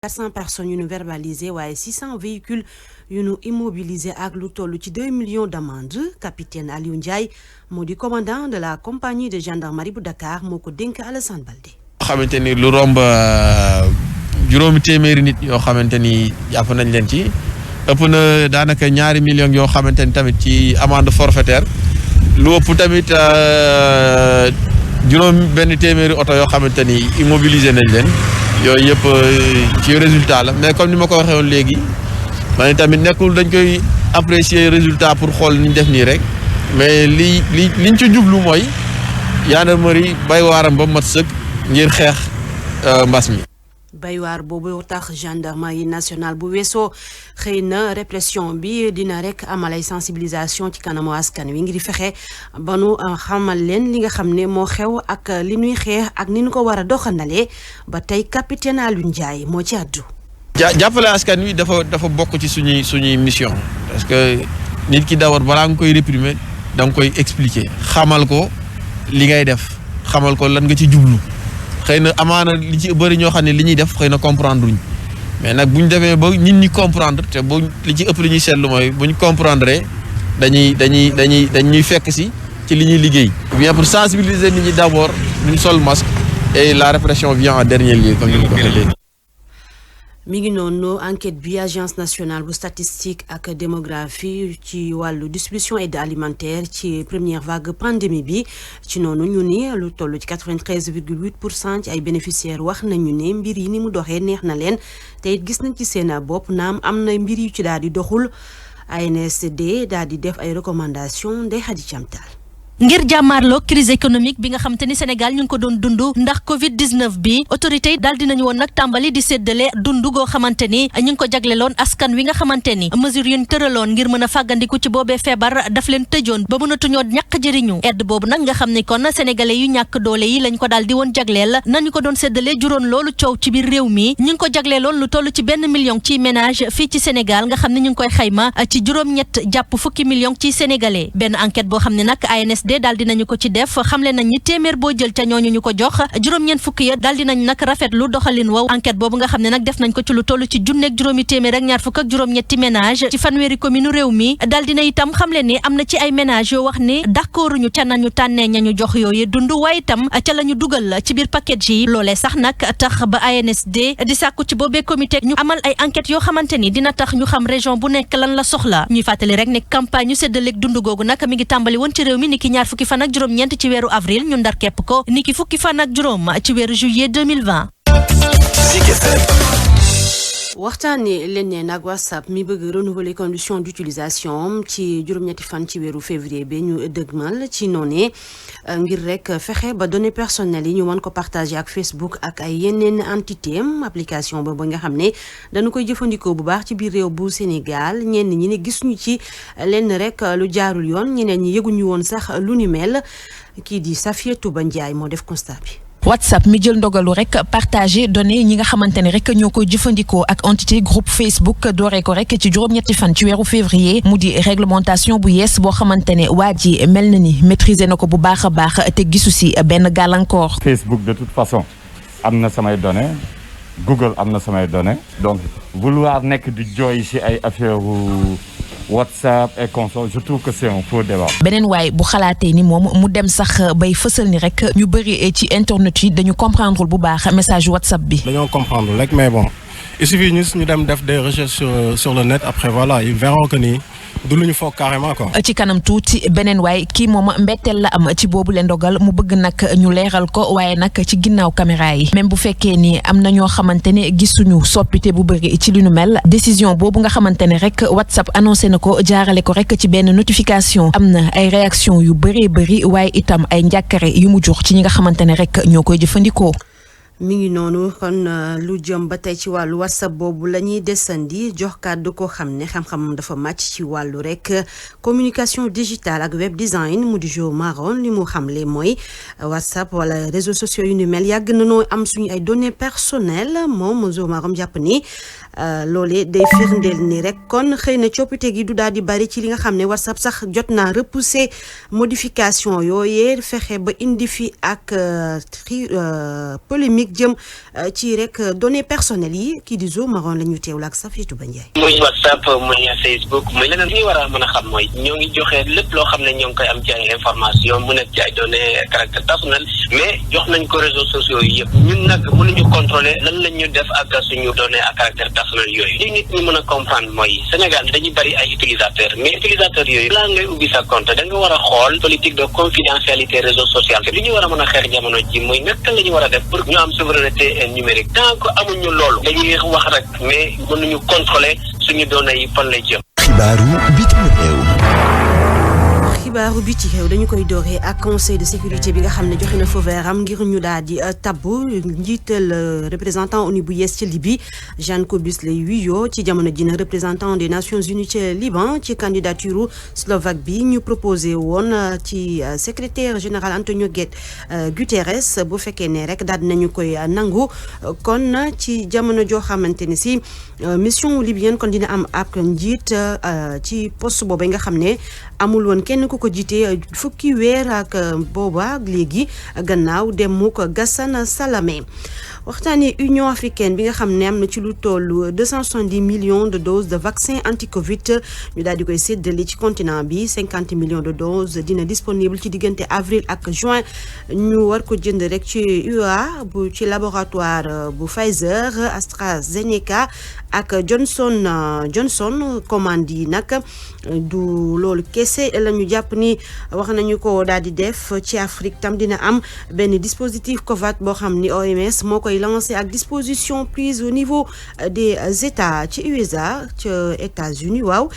400 personnes yu ñu verbalisé waaye 600 véhicules yu ñu immobilisé ak lu toll ci 2 millions d'amende capitaine Aliou Ndiaye moo di commandant de la compagnie de gendarmerie bu Dakar moo ko dénk Alassane Baldé. xamante ni lu romb juróomi téeméeri nit yoo xamante ni jàpp nañ leen ci ëpp na daanaka 2 millions yoo xamante ni tamit ci amende forfaitaire lu ëpp tamit juróom benn téeméeri oto yoo xamante ni immobilisé nañ leen. yooyu yëpp ci résultat la mais comme ni ma ko waxee woon léegi man tamit nekkul dañ koy apprécier résultat pour xool ni ñu def nii rek mais liñ ci jublu mooy gendarmerie bay waaram ba mat sëkk ngir xeex mbas mi. baywaar boobu tax gendarmerie nationale bu weesoo xëy na répression bi dina rek amal ay sensibilisation ci kanamu askan wi ngir fexe ba nu xamal leen li nga xam ne moo xew ak li ñuy xeex ak ni ñu ko war a doxandalee ba tey capitaine Aliou Ndiaye moo ci àddu. jàppale askan wi dafa bokk ci suñuy mission parce que nit ki d'abord balaa nga koy réprimer da nga koy expliquer xamal ko li ngay def xamal ko lan nga ci jublu. xëy na amaana li ci bëri ñoo xam ne li ñuy def xëy na comprendre luñ mais nag bu ñu demee ba nit ñi comprendre te bu li ci ëpp li ñuy seetlu mooy bu ñu comprendre dañuy fekk si ci li ñuy liggéey. bien pour sensibiliser nit ñi d'abord ñu sol masque et la répression vient en dernier lieu comme ni ñu ko waxee léegi. mi ngi noonu enquête bi agence nationale bu statistique ak démographie ci wàllu distribution aide alimentaire ci première vague pandémie bi ci noonu ñu ni lu toll ci 93,8% ci ay bénéficiaires wax nañu ne mbir yi ni mu doxee neex na leen te it gis nañ ci seen bopp naam am na mbir yu ci daal di doxul ANSD daal di def ay recommandations Ndeye Khady Thiamtal. ngir jàmmaarloo crise économique bi nga xamante ni Sénégal ñu ngi ko doon dund ndax Covid 19 bi autorité yi daal dinañu woon nag tàmbali di séddale dund goo xamante ni ñu ngi ko jagleloon askan wi nga xamante ni mesure yu ñu tëraloon ngir mën a fàggandiku ci boobee feebar daf leen tëjoon ba mënatuñoo ñàkk jëriñu aide boobu nag nga xam ni kon sénégalais yu ñàkk doole yi lañ ko daal di woon jagleel nañu ko doon séddale juróon loolu coow ci biir réew mi ñu ngi ko jagleeloon lu toll ci 1 million ci ménage fii ci Sénégal nga xam ne ñu ngi koy xayma ci juróom-ñett jàpp fukki million ci sénégalais benn enquête boo xam ne nag ANSD daal dinañu ko ci def xamle nañ ni téeméer boo jël ca ñooñu ñu ko jox juróom-ñeent fukki ya daal dinañ nag rafetlu doxalin wow enquête boobu nga xam ne nag def nañ ko ci lu toll ci junneeg juróomi téeméer ak ñaar fukk ak juróom-ñetti ménage ci fanweeri commune réew mi daal dina itam xamle ni am na ci ay ménage yoo wax ni d'accorduñu ca nañu tànnee ñañu jox yooyu dund waaye itam ca la ñu dugal ci biir package yi loolee sax nag tax ba ANSD di sàkku ci boobee comité ñu amal ay enquêtes yoo xamante ni dina tax ñu xam région bu nekk lan la soxla ñuy fàttali rek ne campagne ñu séddaleeg dund googu nag mi ngi tàmbali woon ci réew mi niki ñaar fukki fan ak juróom-ñeent ci weeru avril ñu ndar képp ko niki fukki fan ak juróom ci weeru juillet 2020. waxtaanee leen ne nag WhatsApp mi bëgg renouveler conditions d'utilisation ci juróom-ñetti fan ci weeru février bi ñu dëgmal ci noonee ngir rek fexe ba données personnelles yi ñu mën ko partager ak Facebook ak ay yeneen entité application boobu nga xam ne dañu koy jëfandikoo bu baax ci biir réew bu Sénégal ñenn ñi ne gisuñu ci lenn rek lu jaarul yoon ñeneen ñi yëguñu woon sax lu ni mel kii di Safiatou Ba Ndiaye moo def constat bi. WhatsApp mi jël ndogalu rek partager données ñi nga xamante ne rek ñoo koy jëfandikoo ak entité groupe Facebook dooree ko rek ci juróom-ñetti fan ci weeru février mu di réglementation bu yees boo xamante ne waa ji mel na ni maîtriser na ko bu baax a baax te gisu si benn gàllankoor. Facebook de toute façon am na samay données Google am na samay données donc vouloir nekk di jooy ci ay affaire WhatsApp et consorts je trouve que c'est un faux débat. beneen waay bu xalaatee ni moom mu dem sax bay fësal ni rek ñu bëri ci internet yi dañu comprendre bu baax message WhatsApp bi. dañoo comprendre rek mais bon il suffit ñu dem def des recherches sur le net après voilà ils verront que ni du lu ñu foog carrément quoi. ci kanam tuuti beneen waay kii moom mbetteel la am ci boobu leen ndogal mu bëgg nag ñu leeral ko waaye nag ci ginnaaw caméra yi même bu fekkee ni am na ñoo xamante ne gisuñu soppite bu bëri ci li nu mel décision boobu nga xamante ne rek WhatsApp annoncé na ko jaarale ko rek ci benn notification am na ay réaction yu bëree bëri waaye itam ay njàkkare yu mu jur ci ñi nga xamante ne rek ñoo koy jëfandikoo. mi ngi noonu kon lu jëm ba tey ci wàllu WhatsApp boobu la ñuy desandi jox kàddu ko xam ne xam-xam dafa màcc ci wàllu rek communication digitale ak web design mu di Jo Maron li mu xamle mooy WhatsApp wala réseaux sociaux yu ni mel yàgg na noo am suñu ay données personnelles moom Jo Maron jàpp ni loolee day firndeel ni rek kon xëy na coppite gi du daal di bari ci li nga xam ne WhatsApp sax jot naa repousser modification yooyee fexe ba indi fi ak polémique économique jëm ci rek données personnelles yi kii di Zo Maron la ñu teewlu ak Safiatou Ba Ndiaye. muy WhatsApp muy Facebook muy leneen li ñu war a mën a xam mooy ñoo ngi joxe lépp loo xam ne ñoo ngi koy am ci ay information mu nekk ci ay données caractère personnel mais jox nañ ko réseaux sociaux yi yëpp ñun nag mënuñu contrôler lan la ñu def ak suñu données à caractère personnel yooyu li nit ñi mën a comprendre mooy Sénégal dañuy bari ay utilisateurs mais utilisateurs yooyu balaa ngay ubbi sa compte da nga war a xool politique de confidentialité réseau social li ñu war a mën a xeex jamono ji mooy naka la ñu war a def pour ñu am souveraineté numérique tant que amuñu loolu dañuy wax rek mais mënuñu contrôler suñu données yi fan lay jëm. xibaaru biti réew dañu koy dooree ak conseil de sécurité bi nga xam ne joxe na feu vert am ngir ñu daal di tabb njiital représentant ONU bu yees ci Libye Jean Cobus lay wuyoo ci jamono ji na représentant des Nations Unies ci Liban ci candidature slovaque bi ñu proposé woon ci secrétaire général Antonio Guterres bu fekkee ne rek daal nañu koy nangu kon ci jamono joo xamante ni si mission libyenne kon dina am ak njiit ci poste boobu nga xam ne amul woon kenn ku ko jiite fukki weer ak booba léegi gannaaw demuk Gassane Salamé waxtaanee Union africaine bi nga xam ne am na ci lu toll 270 millions de doses de vaccin anti-Covid ñu daal di koy séddale ci continent bi 50 millions de doses dina disponible ci diggante avril ak juin ñu war ko jënd rek ci UA bu ci laboratoire bu Pfizer AstraZeneca ak Johnson commande yi nag du loolu kese la ñu jàpp ni wax nañu ko daal di def ci Afrique tam dina am benn dispositif COVAX boo xam ni OMS moo koy lancé ak disposition prise au niveau des États ci USA ci États-Unis waaw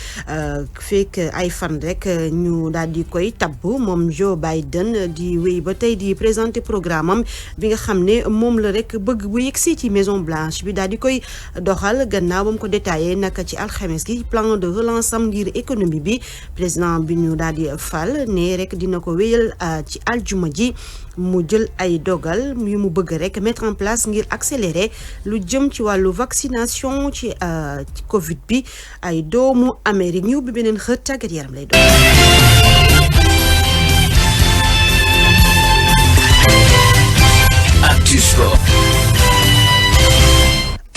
fekk ay fan rek ñu daal di koy tabb moom Joe Biden di wéy ba tey di présenter programme am bi nga xam ne moom la rek bëgg bu yegsi ci Maison Blanche bi daal di koy doxal gannaaw ba mu ko détaillé naka ci alxames gi plan de relance am ngir économie bi président bi ñu daal di fal ne rek dina ko wéyal ci aljuma ji mu jël ay dogal yu mu bëgg rek mettre en place ngir accélérer lu jëm ci wàllu vaccination ci Covid bi ay doomu Amérique ñu bi beneen xët tàggat yaram lay doon.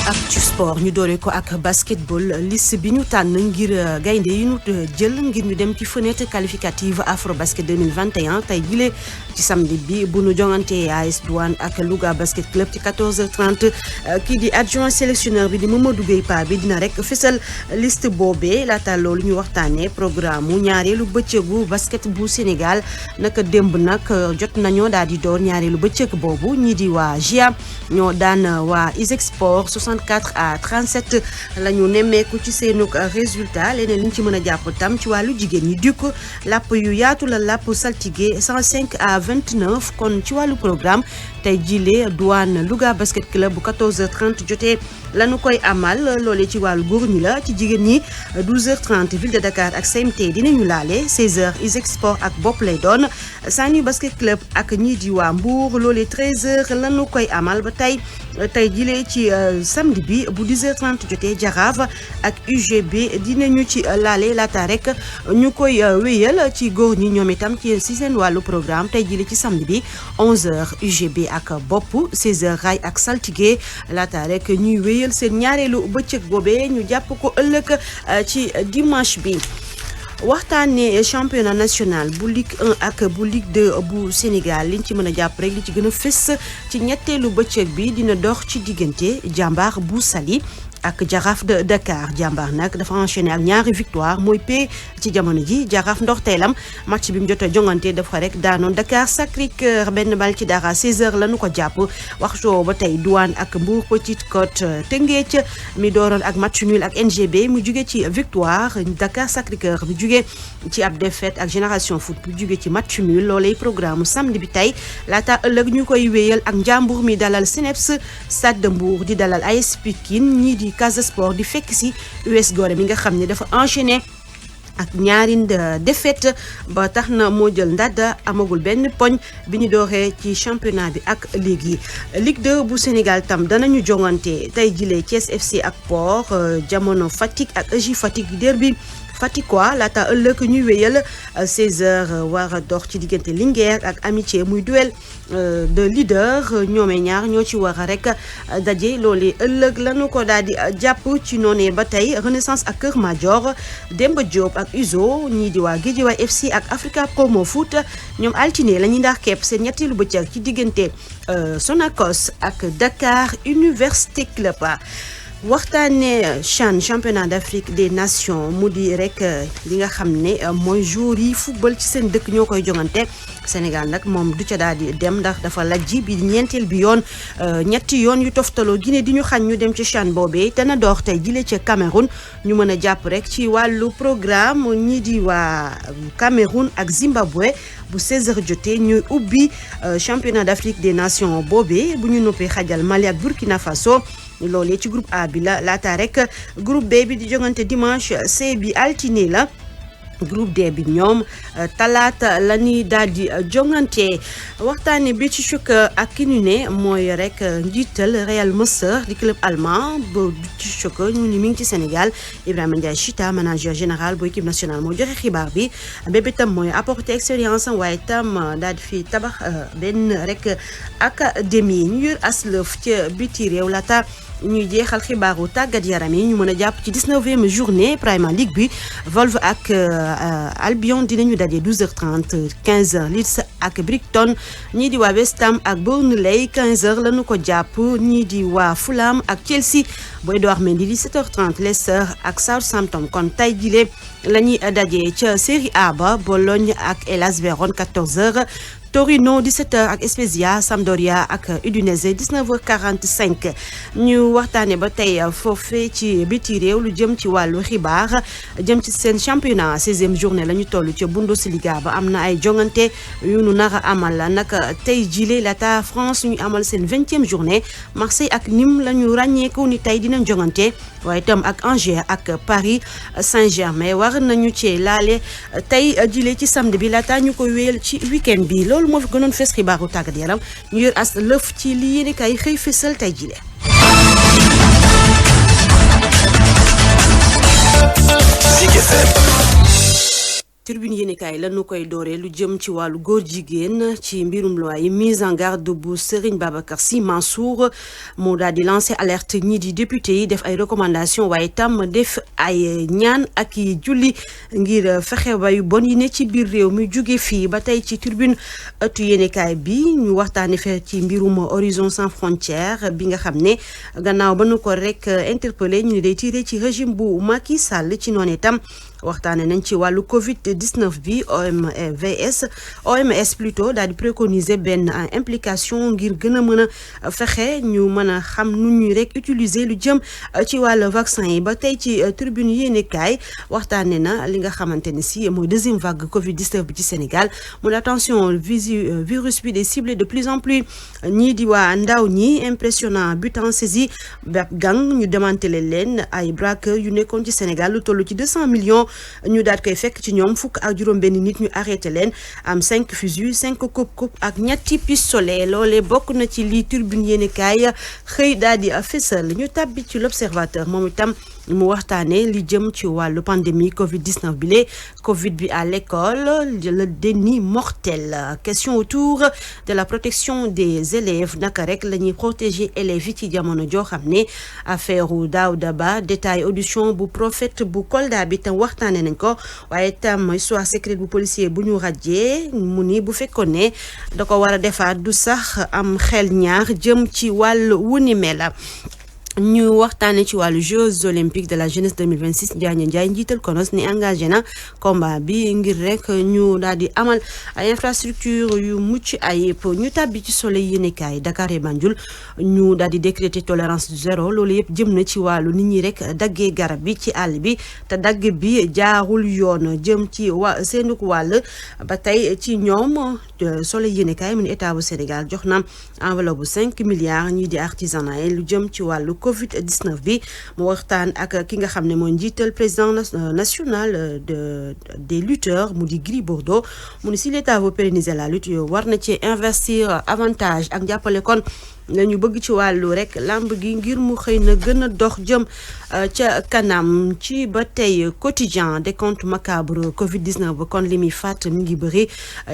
Actu Sport ñu doore ko ak basketball liste bi ñu tànn ngir gaynde yi ñu jël ngir ñu dem ci fenêtre qualificative Afrobasket 2021 tey jile ci samedi bi bu ñu jongante AS Douane ak Louga Basket Club ci 14h30 kii di adjoint sélectionneur bi di Mamadou Gueye Pa bi dina rek fësal liste boobee laata loolu ñu waxtaanee programme mu ñaareelu bëccëgu basket bu Sénégal naka démb nag jot nañoo daal di door ñaareelu bëccëg boobu ñii di waa GIA ñoo daan waa Isexport 64-37 la ñu nemmeeku ci seenug résultat leneen liñ ci mën a jàpp tam ci wàllu jigéen ñi dukk làpp yu yaatu la làpp saltige 105-29 kon ci wàllu programme tey jile Douane Louga Basket Club bu 14h30 jotee lañu koy amal loolee ci wàllu góor ñi la ci jigéen ñi 12h30 Ville de Dakar ak CMT dinañu laale 16h Isexport ak bopp lay doon Sani Basket Club ak ñii di waa Mbour loolee 13h lañu koy amal ba tey jile ci samedi bi bu 10h30 jotee Jaraaf ak UGB dinañu ci laale laata rek ñu koy wéyal ci góor ñi ñoom itam ci seen wàllu programme tey jile ci samedi bi 11h UGB ak bopp 16h Ray ak Saltigué laata rek ñuy wéyal seen ñaareelu bëccëg boobee ñu jàpp ko ëllëg ci dimanche bi. waxtaanee championnat national bu Ligue 1 ak bu Ligue 2 bu Sénégal liñ ci mën a jàpp rek li ci gën a fës ci ñetteelu bëccëg bi dina dox ci diggante Jàmbaar bu Saly ak Jaraaf de Dakar Jàmbaar nag dafa enchaîné ak ñaari victoire mooy pay ci jamono ji Jaraaf ndorteelam match bi mu jot a jongante dafa rek daanoon Dakar Sacré-Cœur benn bal ci dara 16h lañu ko jàpp waxtu ba tey Douane ak Mbour Petite Côte Tëngéej mi dooroon ak match nul ak NGB mu jugee ci victoire Dakar Sacré-Cœur bi jugee ci ab défaite ak Génération Foot bi jugee ci match nul loolay programme samedi bi tey laata ëllëg ñu koy wéyal ak Njàmbur mi dalal CNEPS Stade de Mbour di dalal AS Pikine ñii di Casa Sport di fekk si US Gorée mi nga xam ne dafa enchaîné ak ñaari défaite ba tax na moo jël ndàdda amagul benn poñ bi ñu dooree ci championnat bi ak léegi Ligue 2 bu Sénégal tam danañu jongante tey jilee Thiès FC ak Port Jamono Fatick ak EJ Fatick derby Fatikois laata ëllëg ñuy wéyal 16h war a dox ci diggante Linguère ak Amitié muy duel de leader ñoome ñaar ñoo ci war a rek daje loolee ëllëg lañu ko daal di jàpp ci noonee ba tey Renaissance ak Kër Madior Demba Diop ak Uzo ñii di waa Guédiawaye FC ak Africa Promo Foot ñoom altine la ñuy ndax kepp seen ñetteelu bëccëg ci diggante Sonacos ak Dakar Université Club. waxtaanee CHAN championnat d'Afrique des nations mu di rek li nga xam ne mooy joueurs yi football ci seen dëkk ñoo koy jongante Sénégal nag moom du ca daal di dem ndax dafa lajji bi ñeenteel bi yoon ñetti yoon yu toftaloo Guinée di ñu xañ ñu dem ci CHAN boobee te na door tey jile ca Cameroun ñu mën a jàpp rek ci wàllu programme ñi di waa Cameroun ak Zimbabwe bu 16h jotee ñuy ubbi championnat d'Afrique des nations boobee bu ñu noppee xajal Mali ak Burkina Faso. loolee ci groupe A bi la laata rek groupe B bi di jongante dimanche C bi altine la groupe D bi ñoom talaata la ñuy daal di jongante waxtaane bi ci choc ak ki ñu ne mooy rek njiital Real Münster di club allemand bu ci choc ñu ni mi ngi ci Sénégal Ibrahima Ndiaye Chita manager général bu équipe nationale moo joxe xibaar bi bébé tam mooy apporter expérience waaye tam daal di fi tabax benn rek académie ñu yor aslëf ca biti réew laata ñuy jeexal xibaaru tàggat yaram yi ñu mën a jàpp ci 19e journée Premier League bi Wolves ak Albion dinañu daje 12h30 15h Leeds ak Brighton ñii di waa West Ham ak Burnley 15h lañu ko jàpp ñii di waa Fulham ak Chelsea bu Edouard Mendy 17h30 Leicester ak Southampton kon tay jile la ñuy daje ca Serie A ba Bologne ak Hellas Vérone 14h Torino 17h ak Spezia Sampdoria ak Udinese 19h45 ñu waxtaane ba tey foofee ci biti réew lu jëm ci wàllu xibaar jëm ci seen championnat 16e journée la ñu toll ca Bundesliga ba am na ay jongante yu nu nar a amal naka tey jile laata France ñu amal seen 20e journée Marseille ak Nîmes la ñu ràññeeku ni tey dinañ jongante waaye itam ak Angers ak Paris Saint-Germain war nañu ci laale tey jile ci samedi bi laata ñu ko wéyal ci week-end bi loolu moo fi gënoon fees xibaaru tàggat yaram ñu yor as lëf ci li yéene kay xëy fësal tey jile. Tribune yéenekaay la nu koy dooree lu jëm ci wàllu góor jigéen ci mbirum loi yi mise en garde bu Serigne Babacar Sy Mansour moo daal di lancé alerte ñii di député yi def ay recommandation waaye tam def ay ñaan ak i julli ngir fexe ba yu bon yi ne ci biir réew mi jóge fii ba tey ci Tribune ëttu yéenekaay bi ñu waxtaane fe ci mbirum Horizon Sans Frontières bi nga xam ne gannaaw ba nu ko rek interpellé ñu ne day tiré ci régime bu Macky Sall ci noonu itam waxtaane nañ ci wàllu Covid-19 bi OMS plutôt daal di préconiser benn implication ngir gën a mën a fexe ñu mën a xam nu ñuy rek utiliser lu jëm ci wàllu vaccin yi ba tey ci Tribune yéenekaay waxtaane na li nga xamante ne si mooy deuxième vague Covid-19 bi ci Sénégal mu attention virus bi des ciblé de plus en plus ñii di waa ndaw ñi impressionnant butin saisi ba gang ñu démantelé leen ay braqueurs yu nekkoon ci Sénégal lu toll ci 200 millions ñu daal koy fekk ci ñoom fukk ak juróom benn nit ñu arrêté leen am 5 fusils 5 coupe ak ñetti pistolet loolee bokk na ci lii Tribune yéenekaay xëy daal di fësal ñu tàbbi ci l'Observateur moom itam mu waxtaanee li jëm ci wàllu pandémie Covid-19 bi lee Covid bi à l'école le déni mortel question autour de la protection des élèves naka rek la ñuy protéger élèves yi ci jamono joo xam ne affaire u Daouda Ba détail audition bu prophète bu Kolda bi tam waxtaanee nañ ko waaye tam histoire secrète bu policier bu ñu rajee mu ni bu fekkoon ne da ko war a defaat du sax am xel ñaar jëm ci wàllu wu ni mel. ñu waxtaane ci wàllu Jeux olympiques de la jeunesse 2026 Ndiaye njiital konos ni engagé na combat bi ngir rek ñu daal di amal ay infrastructure yu mucc ayib ñu tàbbi ci Soleil yéenekaay Dakar et Banjul ñu daal di décréter tolérance zéro loolu yëpp jëm na ci wàllu nit ñi rek daggee garab bi ci àll bi te dagg bi jaarul yoon jëm ci seenuk wàll ba tey ci ñoom Soleil yéenekaay mu ne état bu Sénégal jox na enveloppe bu 5 milliards ñii di artisanat yi lu jëm ci wàllu Covid-19 bi mu waxtaan ak ki nga xam ne mooy njiital président national des lutteurs mu di Gris Bordeaux mu ne si l'État veut pérenniser la lutte war na ci investir avantage ak jàppale kon ñu bëgg ci wàllu rek làmb gi ngir mu xëy na gën a dox jëm ca kanam. ci ba tey quotidien décompte macabre Covid 19 ba kon li muy faat mi ngi bëri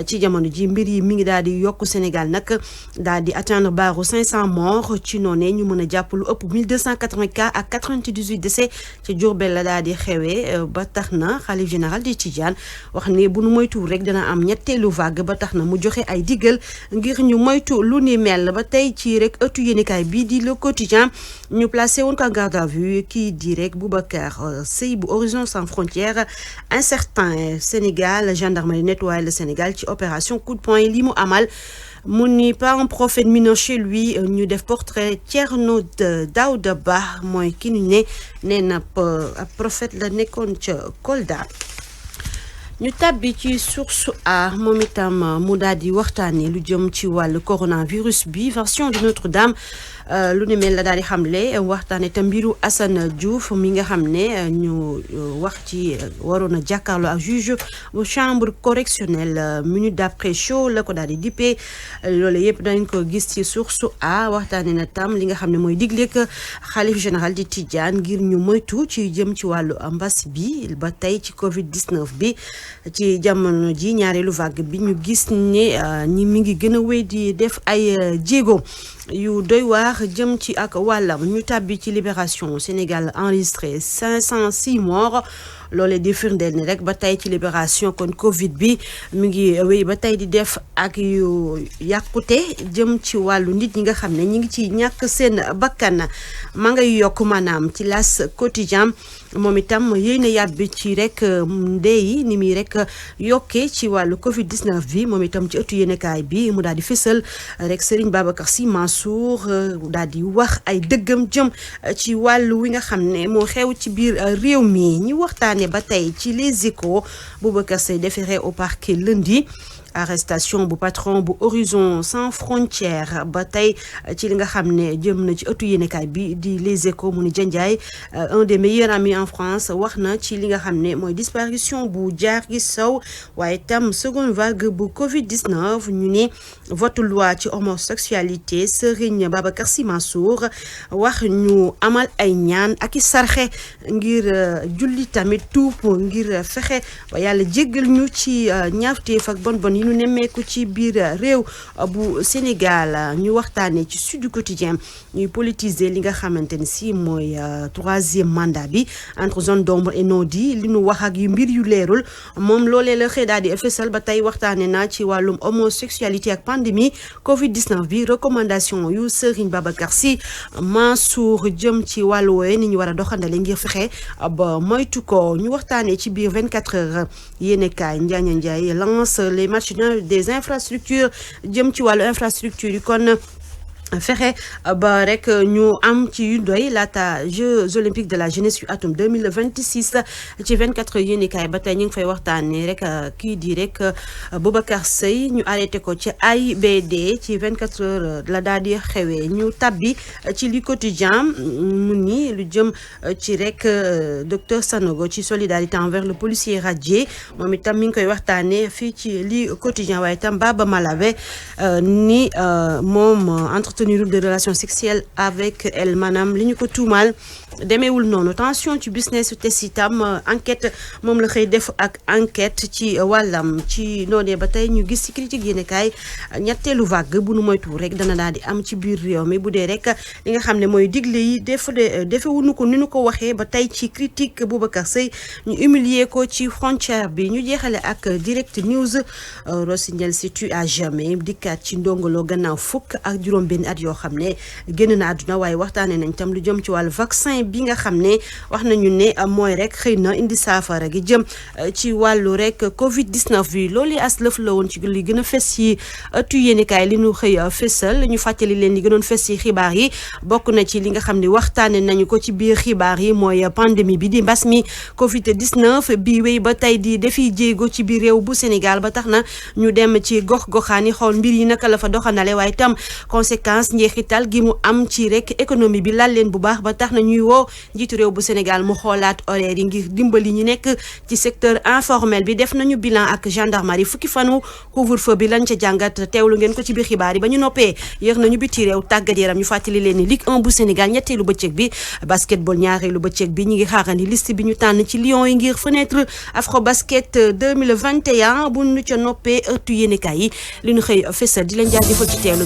ci jamono ji mbir yi mi ngi daal di yokk Sénégal nag daal di atteindre barre 500 morts ci noonee ñu mën a jàpp lu ëpp 1280 cas ak 98 décès ci Diourbel la daal di xewee ba tax na xalif général di Tidiane wax ne bu nu moytuwul rek dina am ñetteelu vague ba tax na mu joxe ay digal ngir ñu moytu lu ni mel ba tey ci rek ëttu yéenekaay bii di le quotidien ñu placé woon ko garde à vue kii di rek Boubacar Seye bu Horizon Sans Frontières incertain Sénégal gendarmerie nettoie le Sénégal ci opération coup de poing li mu amal mu ni pas un prophète mineur chez lui ñu def portrait Thierno Daouda Ba mooy ki ñu ne nee na ab prophète la nekkoon ca Kolda. ñu tàbbi ci source a moom itam mu daal di waxtaanee lu jëm ci wàllu coronavirus bi version de Notre-Dame lu ni mel la daal di xamle waxtaanee tam mbiru Assane Diouf mi nga xam ne ñu wax ci waroon a jàkkaarloo ak juge bu chambre correctionnelle minute d'après chaud la ko daal di dippee loolu yëpp dañ ko gis ci source a waxtaanee na tam li nga xam ne mooy digleek xalif général di Tidiane ngir ñu moytu ci jëm ci wàllu mbas bi ba tey ci Covid 19 bi. ci jamono ji ñaareelu vague bi ñu gis ne ñi mi ngi gën a wéy di def ay jéego yu doy waar jëm ci ak wàllam ñu tàbbi ci Libération Sénégal enregistré 506 morts loolee di firndeel ni rek ba tey ci Libération kon Covid bi mi ngi wéy ba tey di def ak yu yàqute jëm ci wàllu nit ñi nga xam ne ñi ngi ci ñàkk seen bakkan ma ngay yokk maanaam ci L'As Quotidien moom itam yéy na yàbbi ci rek ndey ni muy rek yokkee ci wàllu Covid 19 bi moom itam ci ëttu yéenekaay bi mu daal di fësal rek Serigne Babacar Sy Mansour daal di wax ay dëggam jëm ci wàllu wi nga xam ne moo xew ci biir réew mi ñu waxtaane ba tey ci Les Échos Boubacar Seye déféré au parquet lundi arrestation bu patron bu Horizon Sans Frontières ba tey ci li nga xam ne jëm na ci ëttu yéenekaay bi di Les Échos mu ni Janjaay un des meilleurs amis en France wax na ci li nga xam ne mooy disparition bu Diary Sow waaye tam seconde vague bu Covid 19 ñu ne vote loi ci homosexualité Serigne Babacar Sy Mansour wax ñu amal ay ñaan ak i sarxe ngir julli tamit tuub ngir fexe ba yàlla jéggal ñu ci ñaawteef ak bon ñu nemmeeku ci biir réew bu Sénégal ñu waxtaanee ci Sud Quotidien ñuy politiser li nga xamante ni si mooy troisième mandat bi entre zone d'ombre et non-dit li ñu wax ak yu mbir yu leerul moom loolee la xëy daal di fësal ba tey waxtaanee na ci wàllum homosexualité ak pandémie Covid 19 bi recommandation yu Serigne Babacar Sy Mansour jëm ci wàllu woowe ni ñu war a doxandale ngir fexe ba moytu ko ñu waxtaanee ci biir 24 heures yéenekaay Ndiagne Ndiaye lance les matchs des infrastructures jëm ci wàllu infrastructure yi kon fexe ba rek ñu am ci yu doy laata Jeux olympiques de la jeunesse yu atum 2026 ci 24 heures yéenekaay ba tey ñu ngi fay waxtaanee rek kii di rek Boubacar Seye ñu arrêté ko ci AIBD ci 24 heures la daal di xewee ñu tabbi ci li quotidien mu ni lu jëm ci rek docteur Sanogo ci solidarité envers le policier radié moom itam mi ngi koy waxtaanee fii ci li quotidien waaye itam Baba Malavé ni moom entretenu de relations sexuelles avec elle maanaam li ñu ko tuumaal demeewul noonu tension ci business te itam enquête moom la xëy def ak enquête ci wàllam ci noonee ba tey ñu gis ci critique yéenekaay ñetteelu vague bu nu moytu rek dana daal di am ci biir réew mi bu dee rek li nga xam ne mooy digle yi defewuñu ko ni ñu ko waxee ba tey ci critique Boubacar Seye ñu humilier ko ci frontière bi ñu jeexale ak direct news Rossignol se tue à jamais dikkaat ci ndongolo gannaaw fukk ak juróom benn at yoo xam ne génn na àdduna waaye waxtaanee nañ tam lu jëm ci wàllu vaccin bi nga xam ne wax nañu ne mooy rek xëy na indi saafara gi jëm ci wàllu rek Covid 19 bi loolu as lëf la woon ci li gën a fes yi ëttu yéenekaay li ñu xëy fesal ñu fàttali leen li gënoon fes yi xibaar yi bokk na ci li nga xam ne waxtaanee nañu ko ci biir xibaar yi mooy pandémie bi di mbas mi Covid 19 bi wéy ba tey di defi jéego ci biir réew bu Sénégal ba tax na ñu dem ci gox-goxaan yi xool mbir yi naka la fa doxanale waaye tam conséquence conséquence njeexital gi mu am ci rek économie bi lal leen bu baax ba tax na ñuy woo njiitu réew bu Sénégal mu xoolaat horaire yi ngir dimbali ñi nekk ci secteur informel bi. def nañu bilan ak gendarmerie fukki fanu couvre-feu bi lañ ca jàngat teewlu ngeen ko ci biir xibaar yi ba ñu noppee yéex nañu biti réew tàggat yaram ñu fàttali leen ni Ligue 1 bu Sénégal ñetteelu bëccëg bi basketball ñaareelu bëccëg bi ñi ngi xaarandi liste bi ñu tànn ci Lions yi ngir fenêtre Afrobasket 2021 bu ñu ca noppee ëttu yéenekaay yi li ñu xëy fësal di leen jaajëfal ci teewlu bi